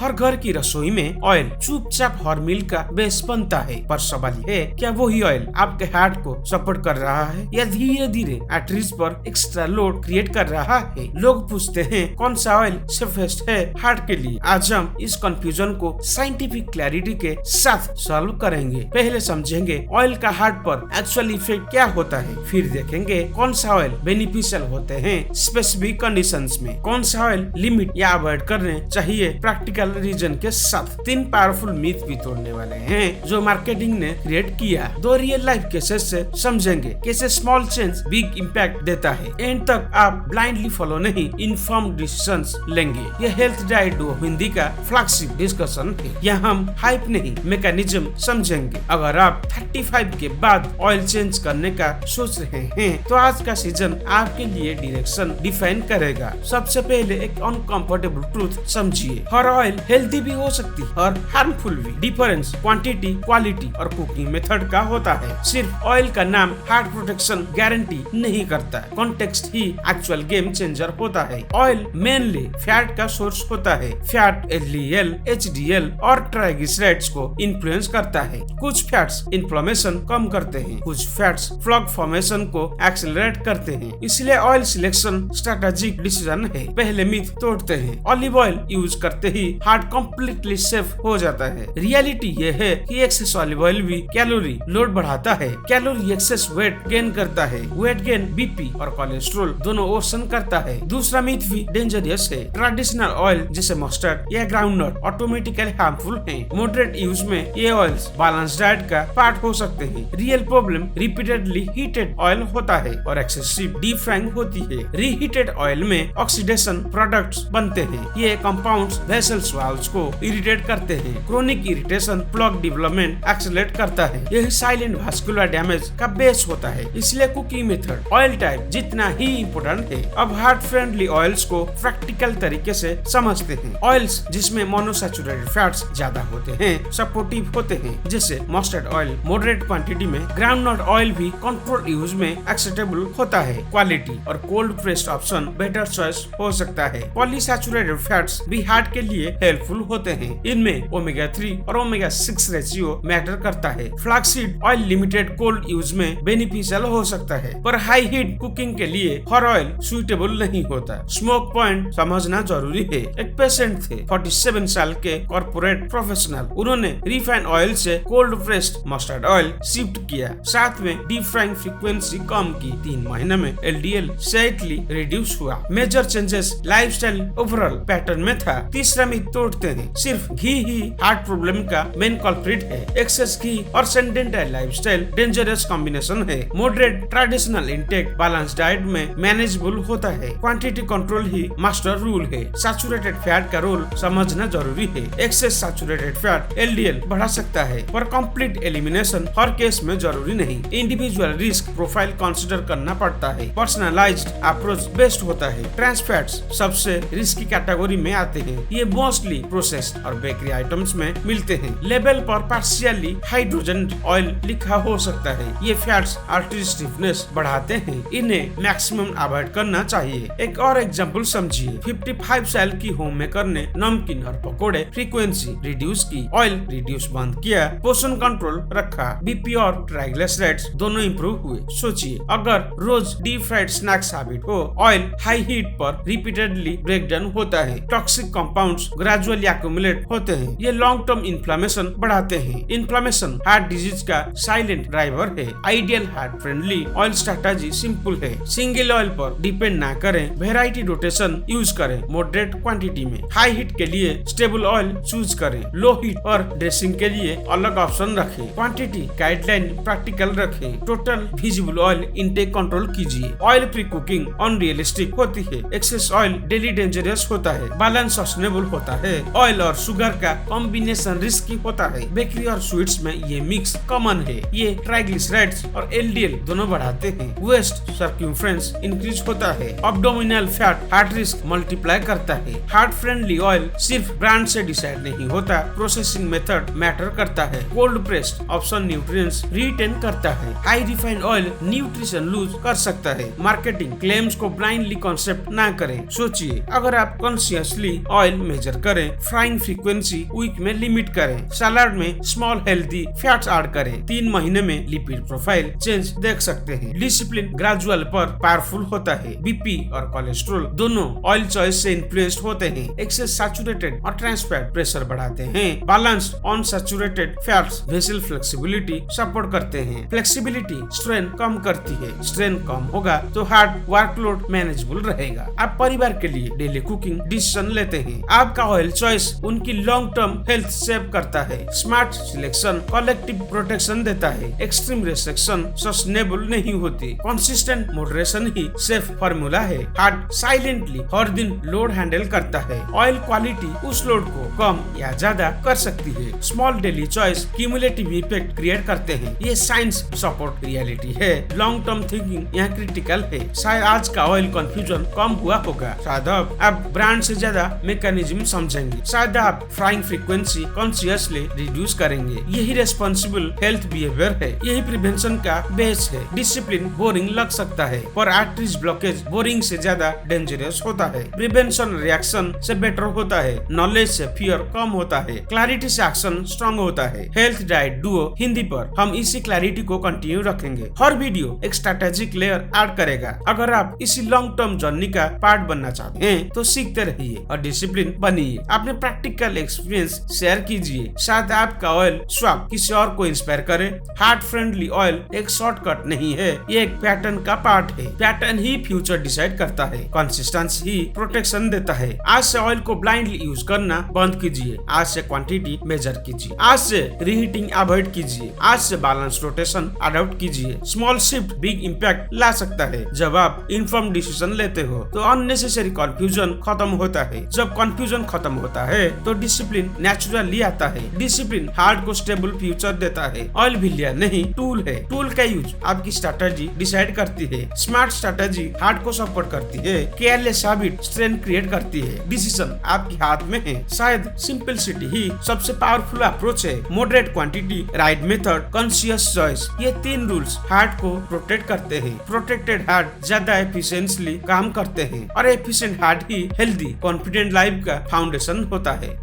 हर घर की रसोई में ऑयल चुपचाप हर मील का बेस बनता है, पर सवाल है क्या वही ऑयल आपके हार्ट को सपोर्ट कर रहा है या धीरे धीरे आर्टरीज पर एक्स्ट्रा लोड क्रिएट कर रहा है। लोग पूछते हैं कौन सा ऑयल सेफेस्ट है हार्ट के लिए। आज हम इस कंफ्यूजन को साइंटिफिक क्लैरिटी के साथ सॉल्व करेंगे। पहले समझेंगे ऑयल का हार्ट पर एक्चुअल इफेक्ट क्या होता है, फिर देखेंगे कौन सा ऑयल बेनिफिशियल होते हैं स्पेसिफिक कंडीशंस में, कौन सा ऑयल लिमिट या अवॉइड करने चाहिए प्रैक्टिकल रीजन के साथ। 3 पावरफुल मिथ भी तोड़ने वाले हैं जो मार्केटिंग ने क्रिएट किया। 2 रियल लाइफ केसेस से समझेंगे कैसे स्मॉल चेंज बिग इम्पैक्ट देता है। एंड तक आप ब्लाइंडली फॉलो नहीं, इन्फॉर्म्ड डिसीजंस लेंगे। यह हेल्थ डाइट डो हिंदी का फ्लैगशिप डिस्कशन है। यहाँ हम हाइप नहीं मैकेनिज्म समझेंगे। अगर आप 35 के बाद ऑयल चेंज करने का सोच रहे हैं तो आज का सीजन आपके लिए डायरेक्शन डिफाइन करेगा। सबसे पहले एक अनकंफर्टेबल ट्रूथ समझिए, हर ऑयल हेल्दी भी हो सकती है और हार्मफुल भी। डिफरेंस क्वांटिटी, क्वालिटी और कुकिंग मेथड का होता है। सिर्फ ऑयल का नाम हार्ट प्रोटेक्शन गारंटी नहीं करता, कॉन्टेक्स्ट ही एक्चुअल गेम चेंजर होता है। ऑयल मेनली फैट का सोर्स होता है। फैट एलडीएल, एचडीएल और ट्राइग्लिसराइड्स को इन्फ्लुएंस करता है। कुछ फैट्स इन्फ्लेमेशन कम करते हैं, कुछ फैट्स प्लग फॉर्मेशन को एक्सेलरेट करते हैं। इसलिए ऑयल सिलेक्शन स्ट्रेटेजिक डिसीजन है। पहले मिथ तोड़ते हैं, ऑलिव ऑयल यूज करते ही हार्ट कम्प्लीटली सेफ हो जाता है। रियलिटी ये है कि एक्सेस ऑलिव ऑयल भी कैलोरी लोड बढ़ाता है। कैलोरी एक्सेस वेट गेन करता है। वेट गेन बीपी और कोलेस्ट्रॉल दोनों वर्सन करता है। दूसरा मिथ भी डेंजरस है। ट्रेडिशनल ऑयल जैसे मस्टर्ड या ग्राउंडनट ऑटोमेटिकली हार्मफुल है। मॉडरेट यूज में ये ऑयल्स बैलेंस डाइट का पार्ट हो सकते हैं। Real problem repeatedly heated oil होता है और एक्सेसिव डीप फ्राइंग होती है। रीहीटेड ऑयल में ऑक्सीडेशन प्रोडक्ट्स बनते हैं। ये कंपाउंड्स वेसल्स वाल्व्स को इरिटेट करते हैं। Chronic irritation plug development accelerate करता है। यह साइलेंट वास्कुलर डैमेज का बेस होता है। इसलिए कुकिंग मेथड ऑयल टाइप जितना ही इम्पोर्टेंट है। अब हार्ट फ्रेंडली ऑयल्स को प्रैक्टिकल तरीके से समझते हैं। ऑयल्स जिसमें मोनोसैचुरेटेड फैट्स ज्यादा होते हैं सपोर्टिव होते हैं, जैसे मस्टर्ड ऑयल मॉडरेट क्वांटिटी में। ग्राउंडनट ऑयल भी कंट्रोल यूज में एक्सेप्टेबल होता है। क्वालिटी और cold pressed option better choice हो सकता है। पॉलीसैचुरेटेड फैट्स भी हार्ट के लिए हेल्पफुल होते हैं। इनमें ओमेगा 3 और ओमेगा 6 रेशियो मैटर करता है। Flaxseed oil limited cold use में बेनिफिशियल हो सकता है, पर हाई हीट कुकिंग के लिए हर ऑयल सुइटेबल नहीं होता। स्मोक पॉइंट समझना जरूरी है। एक पेशेंट थे 47 साल के कॉर्पोरेट प्रोफेशनल। उन्होंने रिफाइंड ऑयल से cold pressed mustard oil shift किया, साथ में डीप फ्राइंग फ्रीक्वेंसी कम की। 3 महीने में एलडीएल स्लाइटली रिड्यूस हुआ। Major changes lifestyle overall pattern में था। तीसरा मिथ तोड़ते हैं, सिर्फ घी ही हार्ट प्रॉब्लम का मेन कल्प्रिट है। एक्सेस घी और सेडेंटरी लाइफस्टाइल डेंजरस कॉम्बिनेशन है। Moderate traditional intake balance diet में मैनेजेबल होता है। क्वांटिटी कंट्रोल ही मास्टर रूल है। सैचुरेटेड फैट का रोल समझना जरूरी है। एक्सेस सैचुरेटेड फैट एलडीएल बढ़ा सकता है, पर कंप्लीट एलिमिनेशन हर केस में जरूरी नहीं। इंडिविजुअल रिस्क प्रोफाइल कंसीडर करना पड़ता है। पर्सनलाइज्ड अप्रोच बेस्ट होता है। ट्रांस फैट्स सबसे रिस्की कैटेगरी में आते हैं। ये मोस्टली प्रोसेस्ड और बेकरी आइटम्स में मिलते हैं। लेबल पर पार्शियली हाइड्रोजन ऑयल लिखा हो सकता है। ये फैट्स आर्टरी स्टिफनेस बढ़ाते हैं। इन्हें मैक्सिमम अवॉइड करना चाहिए। एक और एग्जांपल समझिए। 55 साल की होम मेकर ने नमकीन और पकोड़े फ्रीक्वेंसी रिड्यूस की, ऑयल रिड्यूस बंद किया, पोषण कंट्रोल रखा, बीपी और ट्राइग्लिसराइड्स दोनों इंप्रूव हुए। सोचिए अगर रोज डीप फ्राइड स्नैक्स हैबिट हो, ऑयल हाई हीट पर रिपीटेडली ब्रेक डाउन होता है, टॉक्सिक कंपाउंड्स ग्रेजुअली एक्यूमुलेट होते हैं। ये लॉन्ग टर्म इन्फ्लेमेशन बढ़ाते हैं। इन्फ्लेमेशन हार्ट डिजीज का साइलेंट ड्राइवर है। Ideal heart friendly oil strategy simple है। सिंगल ऑयल पर डिपेंड ना करें, वेराइटी रोटेशन यूज करें। मॉडरेट क्वांटिटी में हाई हीट के लिए स्टेबल ऑयल चूज करें। लो हीट और ड्रेसिंग के लिए अलग ऑप्शन रखें। क्वांटिटी गाइडलाइन प्रैक्टिकल रखें। Total visible oil intake control कीजिए। ऑयल प्री कुकिंग अनरियलिस्टिक होती है। एक्सेस ऑयल डेली डेंजरस होता है। बैलेंस सस्टेनेबल होता है। ऑयल और शुगर का कॉम्बिनेशन रिस्की होता है। बेकरी और स्वीट्स में ये मिक्स कॉमन है। ये ट्राइग्लिसराइड्स और एलडीएल दोनों बढ़ाते हैं। वेस्ट सर्कमफ्रेंस इंक्रीज होता है। Abdominal fat heart risk multiply करता है। हार्ट फ्रेंडली ऑयल सिर्फ ब्रांड से डिसाइड नहीं होता, प्रोसेसिंग मेथड मैटर करता है। Cold pressed option nutrients retain करता है। High refined oil nutrition lose कर सकता है। मार्केटिंग क्लेम्स को ब्लाइंडली कॉन्सेप्ट ना करें। सोचिए अगर आप कॉन्शियसली ऑयल मेजर करें करें, फ्राइंग फ्रीक्वेंसी वीक में लिमिट करें, सलाद में स्मॉल हेल्दी फैट्स ऐड करें, 3 महीने में लिपिड प्रोफाइल चेंज देख सकते हैं। डिसिप्लिन ग्रेजुअल पर पावरफुल होता है। बीपी और कोलेस्ट्रॉल दोनों ऑयल चॉइस से इन्फ्लुएंस्ड होते हैं। एक्सेस सैचुरेटेड और ट्रांस फैट प्रेशर बढ़ाते हैं। Balanced unsaturated fats vessel flexibility support करते हैं। फ्लेक्सिबिलिटी स्ट्रेन कम करती है। स्ट्रेन कम होगा तो हार्ड वर्कलोड मैनेजेबल रहेगा। आप परिवार के लिए डेली कुकिंग डिसीजन लेते हैं। आपका ऑयल चॉइस उनकी लॉन्ग टर्म हेल्थ सेव करता है। स्मार्ट सिलेक्शन कलेक्टिव प्रोटेक्शन देता है। एक्सट्रीम रेस्ट्रिक्शन सस्टेनेबल नहीं होती। कंसिस्टेंट मॉडरेशन ही सेफ फार्मूला है। हार्ट साइलेंटली हर दिन लोड हैंडल करता है। ऑयल क्वालिटी उस लोड को कम या ज्यादा कर सकती है। Small daily choice cumulative effect create करते हैं। ये साइंस सपोर्ट रियलिटी है। लॉन्ग टर्म थिंकिंग यहाँ क्रिटिकल है। शायद आज का ऑयल कंफ्यूजन कम हुआ होगा। शायद आप ब्रांड से ज्यादा मैकेनिज्म समझेंगे। शायद आप फ्राइंग फ्रीक्वेंसी कॉन्शियसली रिड्यूस करेंगे। यही रेस्पॉन्सिबल हेल्थ बिहेवियर है। यही प्रिवेंशन का बेस है। डिसिप्लिन बोरिंग लग सकता है पर आर्टरीज ब्लॉकेज बोरिंग से ज्यादा डेंजरस होता है। प्रिवेंशन रिएक्शन से बेटर होता है। नॉलेज से फियर कम होता है। क्लैरिटी से एक्शन स्ट्रॉन्ग होता है। हेल्थ डाइट डुओ हिंदी पर हम इसी क्लैरिटी को कंटिन्यू रखेंगे। हर वीडियो एक स्ट्रेटेजिक लेयर ऐड करेगा। अगर आप इसी लॉन्ग टर्म जर्नी का पार्ट बनना चाहते हैं तो सीखते रहिए और डिसिप्लिन बनिए। अपने प्रैक्टिकल एक्सपीरियंस शेयर कीजिए। शायद आपका ऑयल स्वैप किसी और को इंस्पायर करे। हार्ट फ्रेंडली ऑयल एक शॉर्टकट नहीं है, ये एक पैटर्न का पार्ट है। पैटर्न ही फ्यूचर डिसाइड करता है। कंसिस्टेंसी ही प्रोटेक्शन देता है। आज से ऑयल को ब्लाइंडली यूज करना बंद कीजिए। आज से क्वांटिटी मेजर कीजिए। आज से रीहीटिंग अवॉइड कीजिए। आज से बैलेंस रोटेशन अडॉप्ट कीजिए। स्मॉल शिफ्ट बिग इम्पैक्ट ला सकता है। जब आप इन्फॉर्म डिसीजन लेते हो तो अननेसेसरी कंफ्यूजन खत्म होता है। जब कंफ्यूजन खत्म होता है तो डिसिप्लिन नेचुरली आता है। डिसिप्लिन हार्ट को स्टेबल फ्यूचर देता है। ऑयल भिलिया नहीं टूल है। टूल का यूज आपकी स्ट्रेटेजी डिसाइड करती है। स्मार्ट स्ट्रेटेजी हार्ट को सपोर्ट करती है। केयरलेस हैबिट स्ट्रेंथ क्रिएट करती है। डिसीजन आपके हाथ में है। शायद सिंपलिसिटी ही सबसे पावरफुल अप्रोच है। Moderate quantity, right method, conscious choice, ये 3 रूल्स हार्ट को प्रोटेक्ट करते हैं। प्रोटेक्टेड हार्ट ज्यादा एफिशिएंटली काम करते हैं और एफिशिएंट हार्ट ही हेल्दी कॉन्फिडेंट लाइफ का फाउंडेशन होता है।